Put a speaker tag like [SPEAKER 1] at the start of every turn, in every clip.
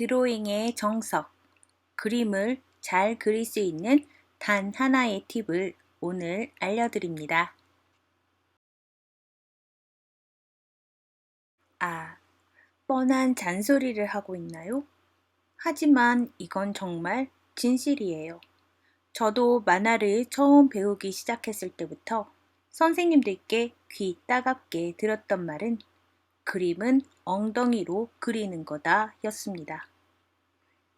[SPEAKER 1] 드로잉의 정석, 그림을 잘 그릴 수 있는 단 하나의 팁을 오늘 알려드립니다. 아, 뻔한 잔소리를 하고 있나요? 하지만 이건 정말 진실이에요. 저도 만화를 처음 배우기 시작했을 때부터 선생님들께 귀 따갑게 들었던 말은 그림은 엉덩이로 그리는 거다 였습니다.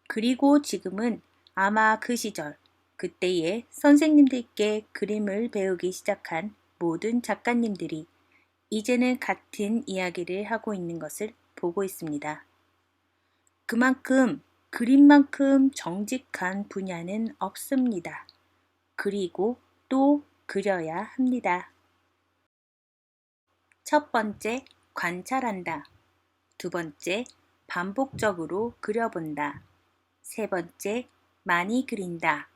[SPEAKER 1] 그리고 지금은 아마 그 시절, 그때의 선생님들께 그림을 배우기 시작한 모든 작가님들이 이제는 같은 이야기를 하고 있는 것을 보고 있습니다. 그만큼 그림만큼 정직한 분야는 없습니다. 그리고 또 그려야 합니다. 첫 번째, 관찰한다. 두 번째, 반복적으로 그려본다. 세 번째, 많이 그린다.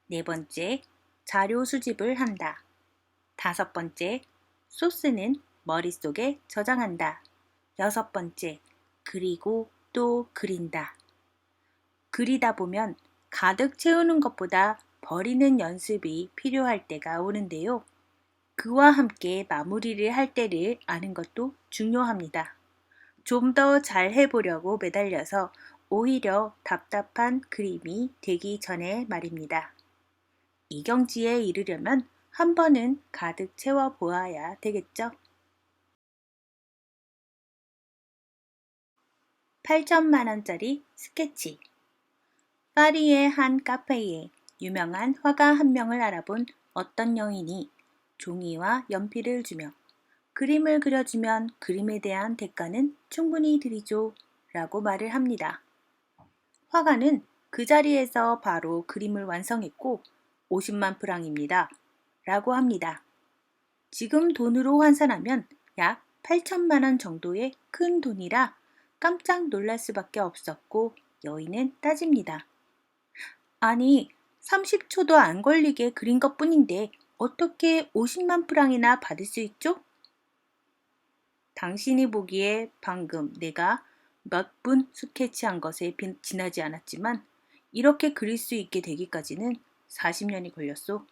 [SPEAKER 1] 네 번째, 자료 수집을 한다. 다섯 번째, 소스는 머릿속에 저장한다. 여섯 번째, 그리고 또 그린다. 그리다 보면 가득 채우는 것보다 버리는 연습이 필요할 때가 오는데요. 그와 함께 마무리를 할 때를 아는 것도 중요합니다. 좀 더 잘 해보려고 매달려서 오히려 답답한 그림이 되기 전에 말입니다. 이 경지에 이르려면 한 번은 가득 채워 보아야 되겠죠. 8천만 원짜리 스케치. 파리의 한 카페에 유명한 화가 한 명을 알아본 어떤 여인이 종이와 연필을 주며 그림을 그려주면 그림에 대한 대가는 충분히 드리죠 라고 말을 합니다. 화가는 그 자리에서 바로 그림을 완성했고 50만 프랑입니다 라고 합니다. 지금 돈으로 환산하면 약 8천만 원 정도의 큰 돈이라 깜짝 놀랄 수밖에 없었고 여인은 따집니다. 아니, 30초도 안 걸리게 그린 것 뿐인데 어떻게 50만 프랑이나 받을 수 있죠? 당신이 보기에 방금 내가 몇 분 스케치한 것에 지나지 않았지만 이렇게 그릴 수 있게 되기까지는 40년이 걸렸소.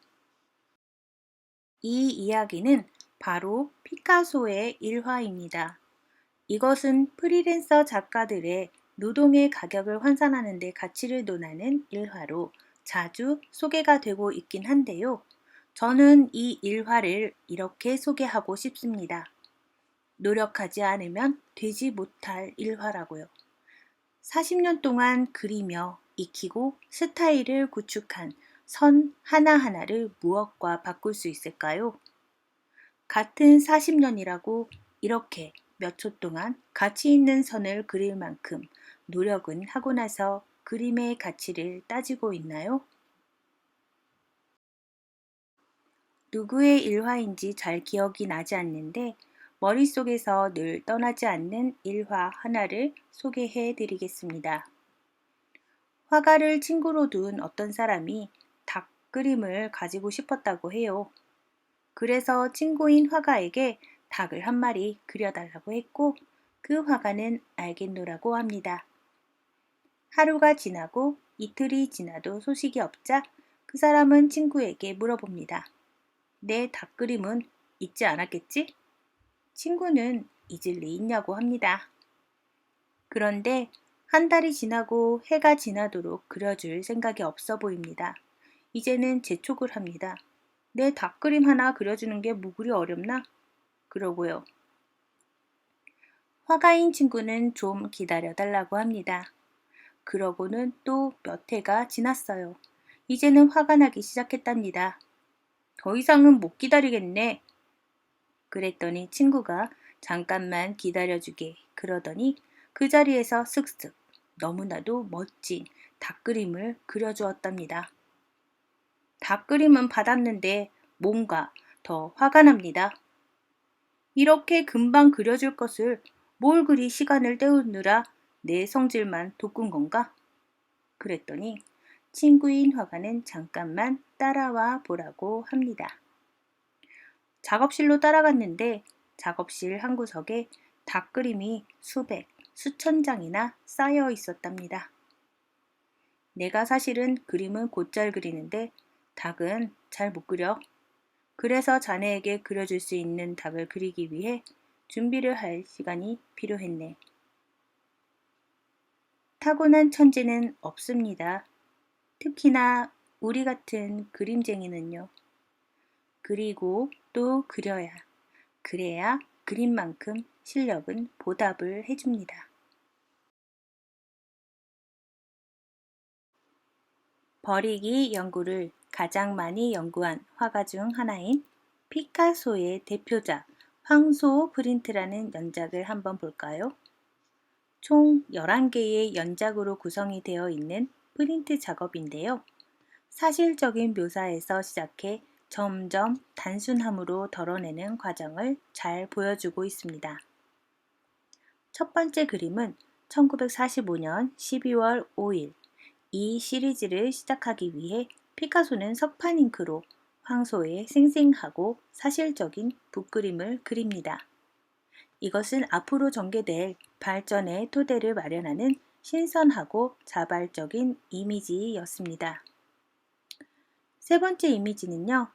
[SPEAKER 1] 이 이야기는 바로 피카소의 일화입니다. 이것은 프리랜서 작가들의 노동의 가격을 환산하는 데 가치를 논하는 일화로 자주 소개가 되고 있긴 한데요. 저는 이 일화를 이렇게 소개하고 싶습니다. 노력하지 않으면 되지 못할 일화라고요. 40년 동안 그리며 익히고 스타일을 구축한 선 하나하나를 무엇과 바꿀 수 있을까요? 같은 40년이라고 이렇게 몇 초 동안 가치 있는 선을 그릴 만큼 노력은 하고 나서 그림의 가치를 따지고 있나요? 누구의 일화인지 잘 기억이 나지 않는데 머릿속에서 늘 떠나지 않는 일화 하나를 소개해 드리겠습니다. 화가를 친구로 둔 어떤 사람이 닭 그림을 가지고 싶었다고 해요. 그래서 친구인 화가에게 닭을 한 마리 그려달라고 했고 그 화가는 알겠노라고 합니다. 하루가 지나고 이틀이 지나도 소식이 없자 그 사람은 친구에게 물어봅니다. 내 닭 그림은 잊지 않았겠지? 친구는 잊을 리 있냐고 합니다. 그런데 한 달이 지나고 해가 지나도록 그려줄 생각이 없어 보입니다. 이제는 재촉을 합니다. 내 닭 그림 하나 그려주는 게 뭐 그리 어렵나? 그러고요. 화가인 친구는 좀 기다려달라고 합니다. 그러고는 또 몇 해가 지났어요. 이제는 화가 나기 시작했답니다. 더 이상은 못 기다리겠네. 그랬더니 친구가 잠깐만 기다려주게 그러더니 그 자리에서 슥슥 너무나도 멋진 닭 그림을 그려주었답니다. 닭 그림은 받았는데 뭔가 더 화가 납니다. 이렇게 금방 그려줄 것을 뭘 그리 시간을 때우느라 내 성질만 돋군 건가? 그랬더니 친구인 화가는 잠깐만 따라와 보라고 합니다. 작업실로 따라갔는데 작업실 한 구석에 닭 그림이 수백, 수천 장이나 쌓여 있었답니다. 내가 사실은 그림은 곧잘 그리는데 닭은 잘 못 그려. 그래서 자네에게 그려줄 수 있는 닭을 그리기 위해 준비를 할 시간이 필요했네. 타고난 천재는 없습니다. 특히나 우리 같은 그림쟁이는요. 그리고 또 그려야, 그래야 그림만큼 실력은 보답을 해줍니다. 버리기 연구를 가장 많이 연구한 화가 중 하나인 피카소의 대표작 황소 프린트라는 연작을 한번 볼까요? 총 11개의 연작으로 구성이 되어 있는 프린트 작업인데요. 사실적인 묘사에서 시작해 점점 단순함으로 덜어내는 과정을 잘 보여주고 있습니다. 첫 번째 그림은 1945년 12월 5일 이 시리즈를 시작하기 위해 피카소는 석판 잉크로 황소의 생생하고 사실적인 붓그림을 그립니다. 이것은 앞으로 전개될 발전의 토대를 마련하는 신선하고 자발적인 이미지였습니다. 세 번째 이미지는요,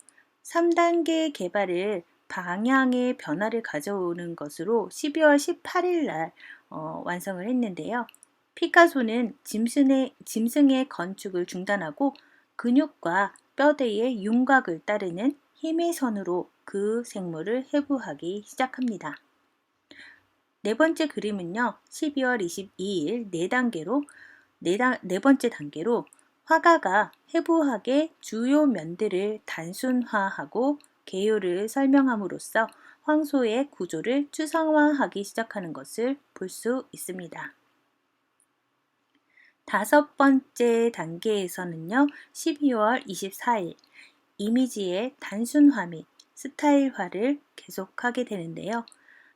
[SPEAKER 1] 3단계 개발을 방향의 변화를 가져오는 것으로 12월 18일 날 완성을 했는데요. 피카소는 짐승의 건축을 중단하고 근육과 뼈대의 윤곽을 따르는 힘의 선으로 그 생물을 해부하기 시작합니다. 네 번째 그림은요, 12월 22일 네 번째 단계로 화가가 해부학의 주요 면들을 단순화하고 개요를 설명함으로써 황소의 구조를 추상화하기 시작하는 것을 볼 수 있습니다. 다섯 번째 단계에서는요, 12월 24일 이미지의 단순화 및 스타일화를 계속하게 되는데요.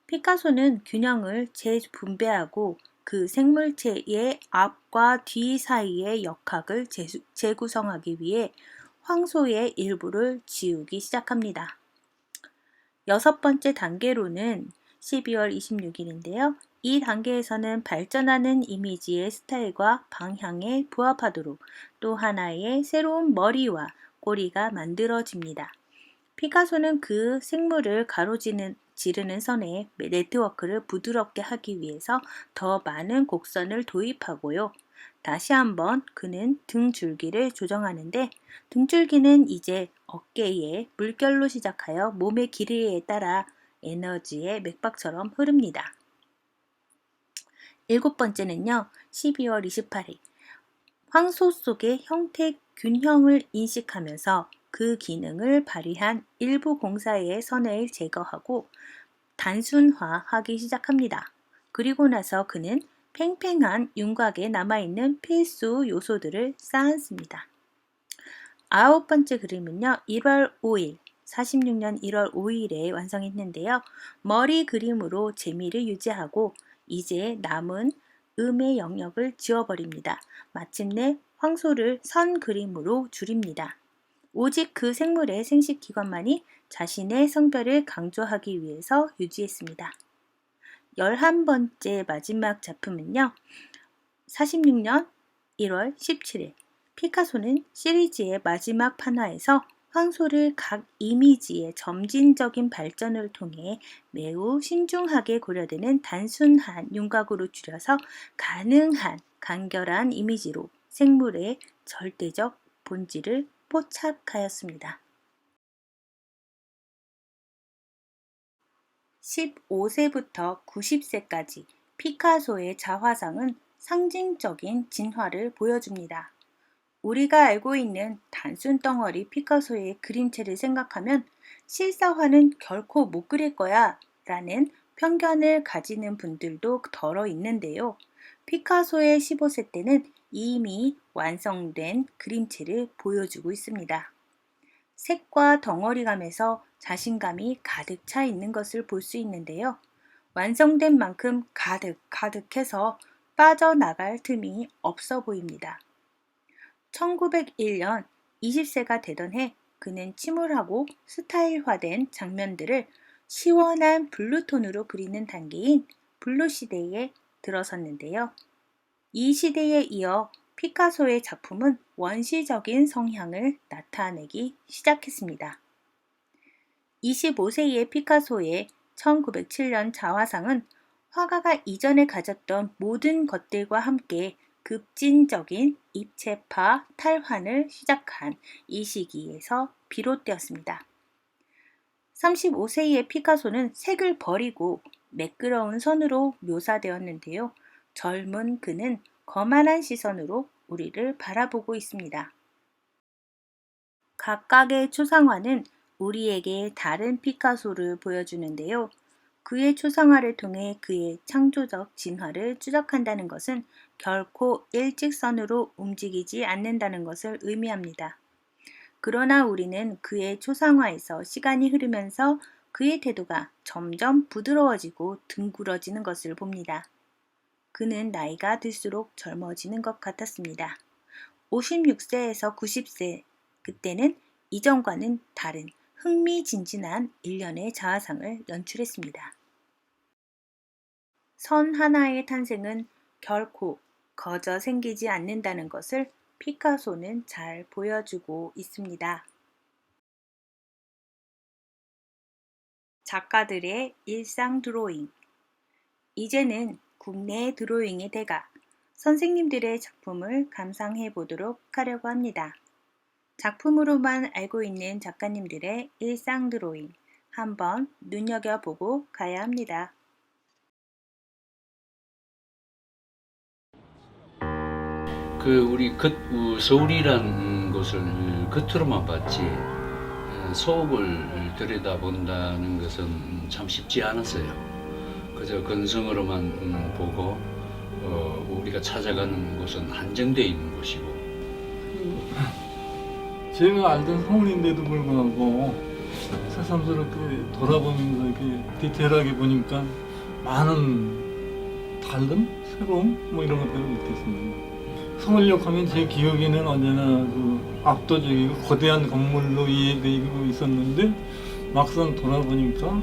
[SPEAKER 1] 피카소는 균형을 재분배하고 그 생물체의 앞과 뒤 사이의 역학을 재구성하기 위해 황소의 일부를 지우기 시작합니다. 여섯 번째 단계로는 12월 26일인데요. 이 단계에서는 발전하는 이미지의 스타일과 방향에 부합하도록 또 하나의 새로운 머리와 꼬리가 만들어집니다. 피카소는 그 생물을 지르는 선의 네트워크를 부드럽게 하기 위해서 더 많은 곡선을 도입하고요. 다시 한번 그는 등줄기를 조정하는데 등줄기는 이제 어깨에 물결로 시작하여 몸의 길이에 따라 에너지의 맥박처럼 흐릅니다. 일곱 번째는요. 12월 28일 황소 속의 형태 균형을 인식하면서 그 기능을 발휘한 일부 공사의 선을 제거하고 단순화하기 시작합니다. 그리고 나서 그는 팽팽한 윤곽에 남아있는 필수 요소들을 쌓았습니다. 아홉 번째 그림은요. 1월 5일, 46년 1월 5일에 완성했는데요. 머리 그림으로 재미를 유지하고 이제 남은 음의 영역을 지워버립니다. 마침내 황소를 선 그림으로 줄입니다. 오직 그 생물의 생식기관만이 자신의 성별을 강조하기 위해서 유지했습니다. 11번째 마지막 작품은요. 46년 1월 17일 피카소는 시리즈의 마지막 판화에서 황소를 각 이미지의 점진적인 발전을 통해 매우 신중하게 고려되는 단순한 윤곽으로 줄여서 가능한 간결한 이미지로 생물의 절대적 본질을 포착하였습니다. 15세부터 90세까지 피카소의 자화상은 상징적인 진화를 보여줍니다. 우리가 알고 있는 단순 덩어리 피카소의 그림체를 생각하면 실사화는 결코 못 그릴 거야 라는 편견을 가지는 분들도 덜어 있는데요. 피카소의 15세 때는 이미 완성된 그림체를 보여주고 있습니다. 색과 덩어리감에서 자신감이 가득 차 있는 것을 볼 수 있는데요. 완성된 만큼 가득해서 빠져나갈 틈이 없어 보입니다. 1901년 20세가 되던 해 그는 침울하고 스타일화된 장면들을 시원한 블루톤으로 그리는 단계인 블루시대의 들어섰는데요. 이 시대에 이어 피카소의 작품은 원시적인 성향을 나타내기 시작했습니다. 25세의 피카소의 1907년 자화상은 화가가 이전에 가졌던 모든 것들과 함께 급진적인 입체파 탈환을 시작한 이 시기에서 비롯되었습니다. 35세의 피카소는 색을 버리고 매끄러운 선으로 묘사되었는데요. 젊은 그는 거만한 시선으로 우리를 바라보고 있습니다. 각각의 초상화는 우리에게 다른 피카소를 보여주는데요. 그의 초상화를 통해 그의 창조적 진화를 추적한다는 것은 결코 일직선으로 움직이지 않는다는 것을 의미합니다. 그러나 우리는 그의 초상화에서 시간이 흐르면서 그의 태도가 점점 부드러워지고 둥그러지는 것을 봅니다. 그는 나이가 들수록 젊어지는 것 같았습니다. 56세에서 90세, 그때는 이전과는 다른 흥미진진한 일련의 자화상을 연출했습니다. 선 하나의 탄생은 결코 거저 생기지 않는다는 것을 피카소는 잘 보여주고 있습니다. 작가들의 일상 드로잉. 이제는 국내 드로잉의 대가, 선생님들의 작품을 감상해 보도록 하려고 합니다. 작품으로만 알고 있는 작가님들의 일상 드로잉, 한번 눈여겨보고 가야 합니다.
[SPEAKER 2] 우리 서울이란 곳을 겉으로만 봤지 속을 들여다본다는 것은 참 쉽지 않았어요. 그저 건성으로만 보고 우리가 찾아가는 곳은 한정되어 있는 곳이고.
[SPEAKER 3] 제가 알던 서울인데도 불구하고 새삼스럽게 돌아보면서 이렇게 디테일하게 보니까 많은 다름, 새로움 이런 것들을 느꼈습니다. 서울역 하면 제 기억에는 언제나 그 압도적이고 거대한 건물로 이해되고 있었는데 막상 돌아보니까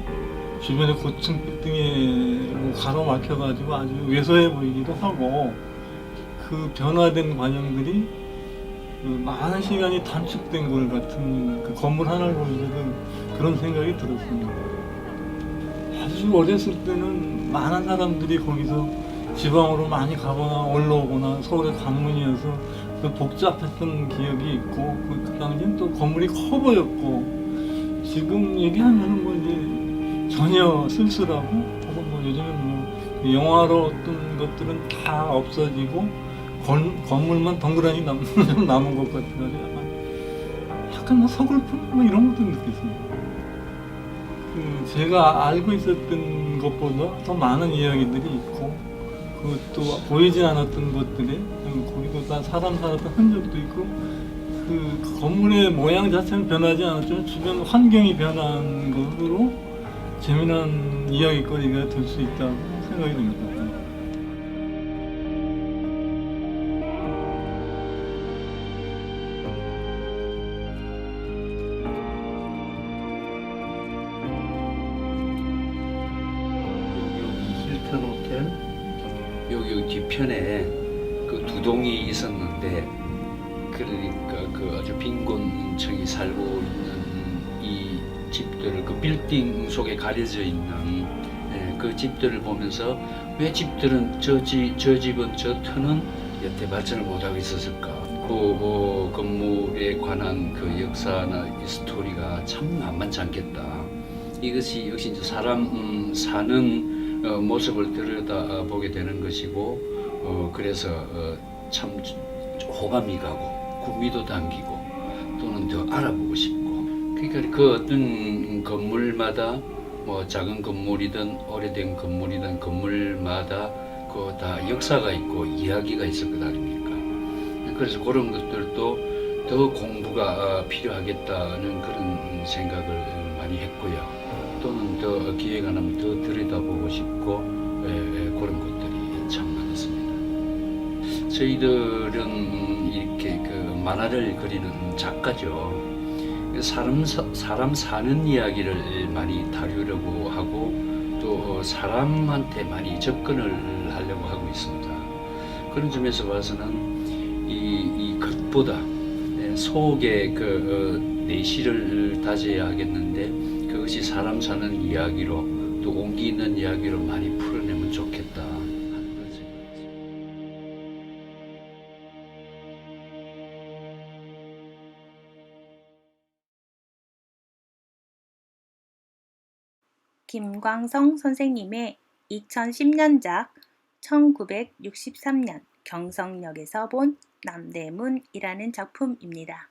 [SPEAKER 3] 주변에 고층 빌딩에 가로막혀가지고 아주 왜소해 보이기도 하고, 그 변화된 과정들이 많은 시간이 단축된 것 같은 그 건물 하나를 보면서도 그런 생각이 들었습니다. 아주 어렸을 때는 많은 사람들이 거기서 지방으로 많이 가거나 올라오거나 서울의 관문이어서 그 복잡했던 기억이 있고, 그 당시엔 또 건물이 커 보였고, 지금 얘기하면은 뭐 이제 전혀 쓸쓸하고, 혹은 뭐 요즘은 뭐 영화로 어떤 것들은 다 없어지고 건물만 덩그러니 남은 것 같아가지고 약간 뭐 서글픔 이런 것도 느꼈습니다. 제가 알고 있었던 것보다 더 많은 이야기들이 있고, 또 보이지 않았던 것들이, 거기도 다 사람 살았던 흔적도 있고, 그 건물의 모양 자체는 변하지 않았지만 주변 환경이 변한 것으로 재미난 이야기거리가 될 수 있다고 생각이 듭니다. 힐튼 호텔.
[SPEAKER 2] 여기 뒤편에 그 두 동이 있었는데, 그러니까 그 아주 빈곤층이 살고 있는 이 집들, 그 빌딩 속에 가려져 있는 그 집들을 보면서 왜 집들은 저 집은 저 터는 여태 발전을 못하고 있었을까? 그 건물에 관한 그 역사나 이 스토리가 참 만만치 않겠다. 이것이 역시 이제 사람 사는 모습을 들여다보게 되는 것이고, 그래서 참 호감이 가고 구미도 당기고 또는 더 알아보고 싶고, 그러니까 그 어떤 건물마다 뭐 작은 건물이든 오래된 건물이든 건물마다 그 다 역사가 있고 이야기가 있을 것 아닙니까? 그래서 그런 것들도 더 공부가 필요하겠다는 그런 생각을 많이 했고요. 또는 더 기회가 나면 더 들여다보고 싶고, 그런 것들이 참 많았습니다. 저희들은 이렇게 그 만화를 그리는 작가죠. 사람 사는 이야기를 많이 다루려고 하고, 또 사람한테 많이 접근을 하려고 하고 있습니다. 그런 점에서 봐서는 이 겉보다 속의 내실을 다져야 하겠는데, 그것이 사람 사는 이야기로 또 온기 있는 이야기로 많이 풀어내면 좋겠다 하는 걸 생각했습니다.
[SPEAKER 1] 김광성 선생님의 2010년작 1963년 경성역에서 본 남대문이라는 작품입니다.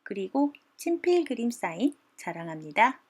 [SPEAKER 1] 그리고 친필 그림 사인 자랑합니다.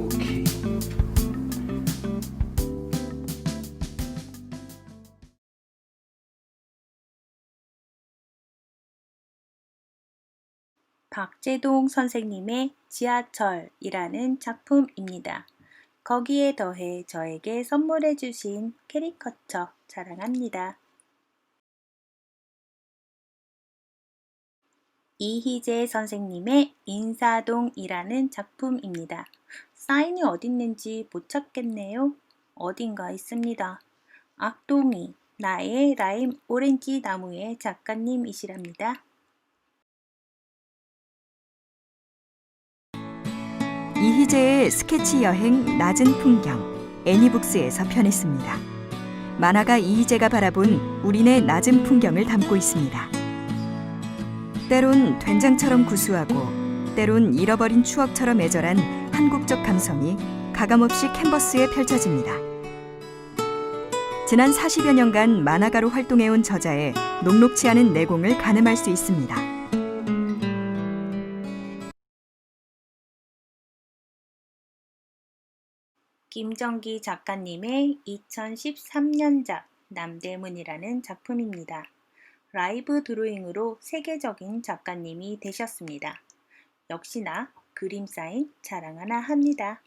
[SPEAKER 2] 오케이.
[SPEAKER 1] 박재동 선생님의 지하철이라는 작품입니다. 거기에 더해 저에게 선물해 주신 캐리커처 자랑합니다. 이희재 선생님의 인사동이라는 작품입니다. 사인이 어딨는지 못 찾겠네요. 어딘가 있습니다. 악동이 나의 라임 오렌지 나무의 작가님이시랍니다.
[SPEAKER 4] 이희재의 스케치 여행 낮은 풍경 애니북스에서 편했습니다. 만화가 이희재가 바라본 우리네 낮은 풍경을 담고 있습니다. 때론 된장처럼 구수하고 때론 잃어버린 추억처럼 애절한 한국적 감성이 가감없이 캔버스에 펼쳐집니다. 지난 40여 년간 만화가로 활동해온 저자의 녹록치 않은 내공을 가늠할 수 있습니다.
[SPEAKER 1] 김정기 작가님의 2013년작 남대문이라는 작품입니다. 라이브 드로잉으로 세계적인 작가님이 되셨습니다. 역시나 그림 사인 자랑하나 합니다.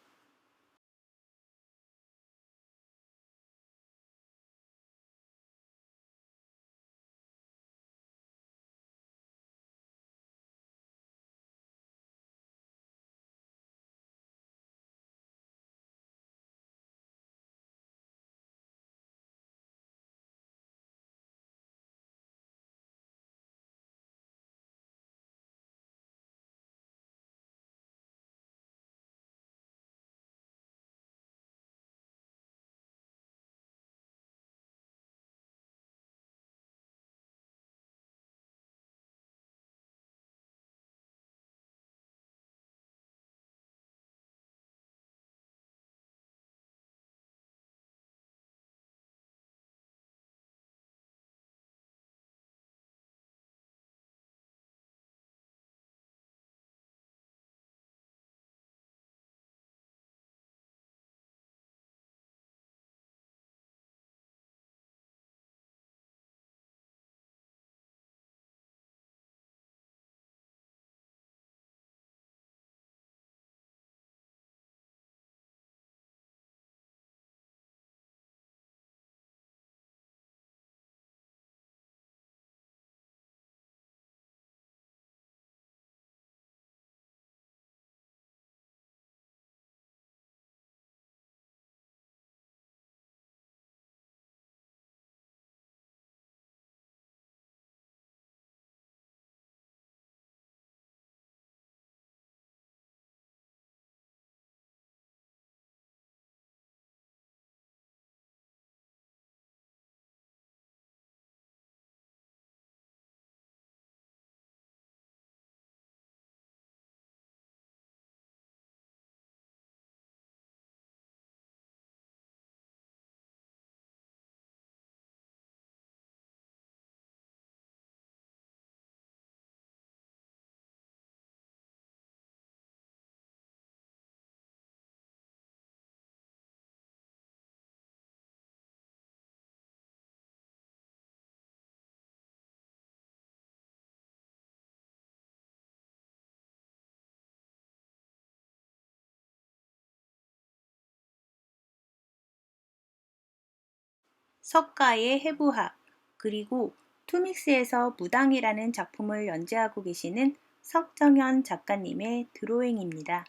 [SPEAKER 1] 석가의 해부학, 그리고 투믹스에서 무당이라는 작품을 연재하고 계시는 석정현 작가님의 드로잉입니다.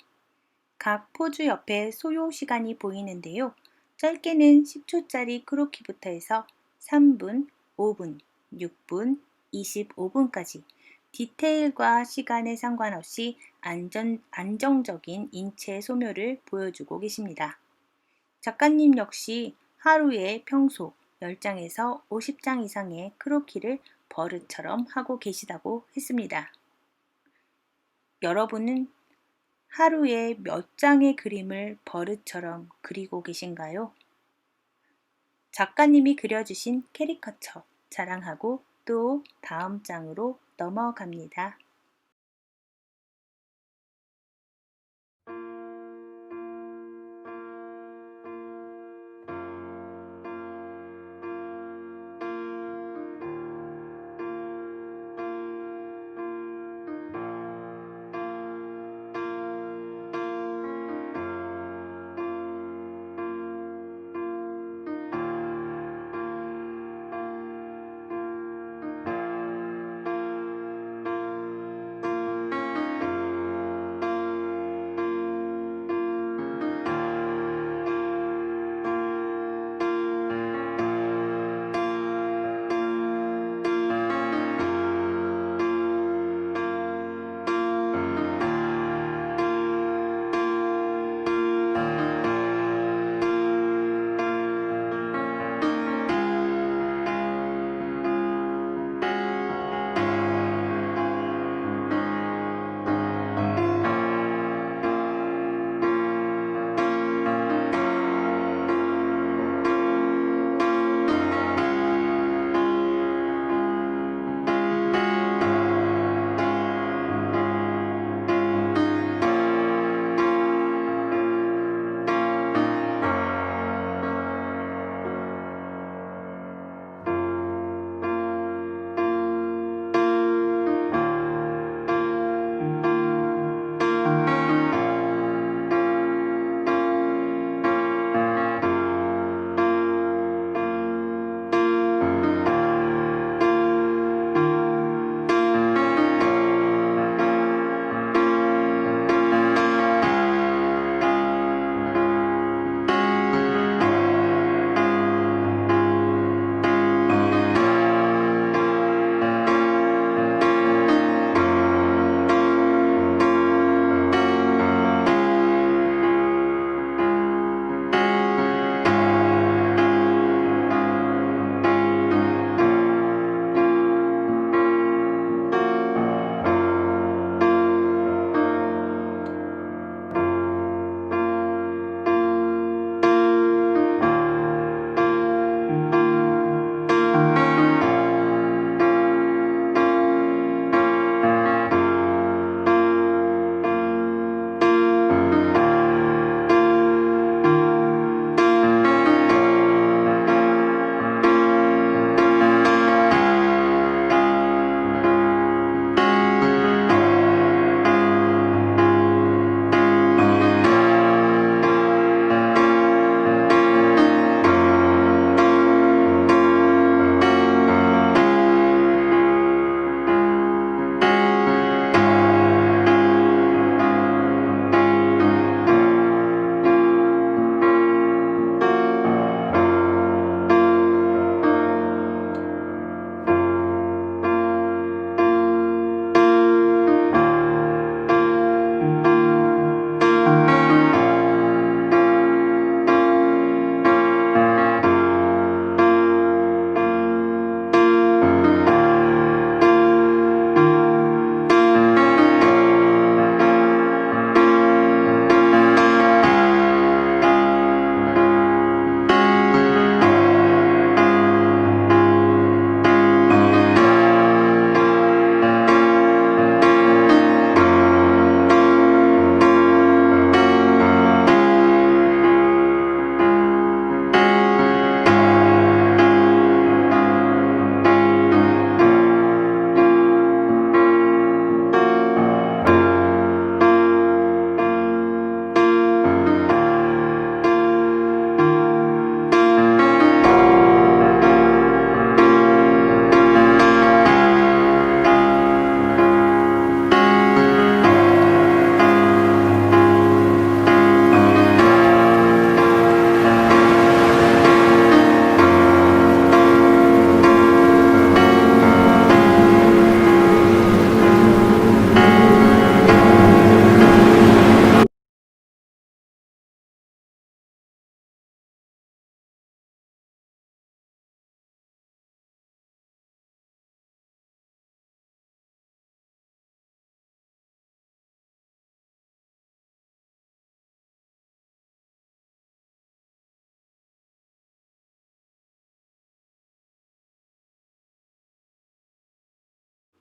[SPEAKER 1] 각 포즈 옆에 소요 시간이 보이는데요. 짧게는 10초짜리 크로키부터 해서 3분, 5분, 6분, 25분까지 디테일과 시간에 상관없이 안정적인 인체 소묘를 보여주고 계십니다. 작가님 역시 하루에 평소 10장에서 50장 이상의 크로키를 버릇처럼 하고 계시다고 했습니다. 여러분은 하루에 몇 장의 그림을 버릇처럼 그리고 계신가요? 작가님이 그려주신 캐리커처 자랑하고 또 다음 장으로 넘어갑니다.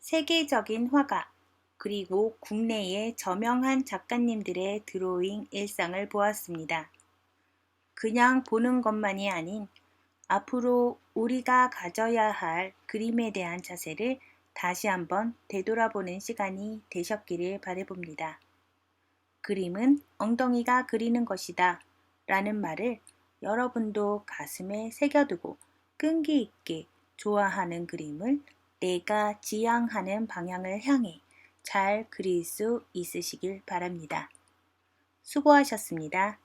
[SPEAKER 1] 세계적인 화가 그리고 국내의 저명한 작가님들의 드로잉 일상을 보았습니다. 그냥 보는 것만이 아닌 앞으로 우리가 가져야 할 그림에 대한 자세를 다시 한번 되돌아보는 시간이 되셨기를 바라봅니다. 그림은 엉덩이가 그리는 것이다 라는 말을 여러분도 가슴에 새겨두고 끈기 있게 좋아하는 그림을 내가 지향하는 방향을 향해 잘 그릴 수 있으시길 바랍니다. 수고하셨습니다.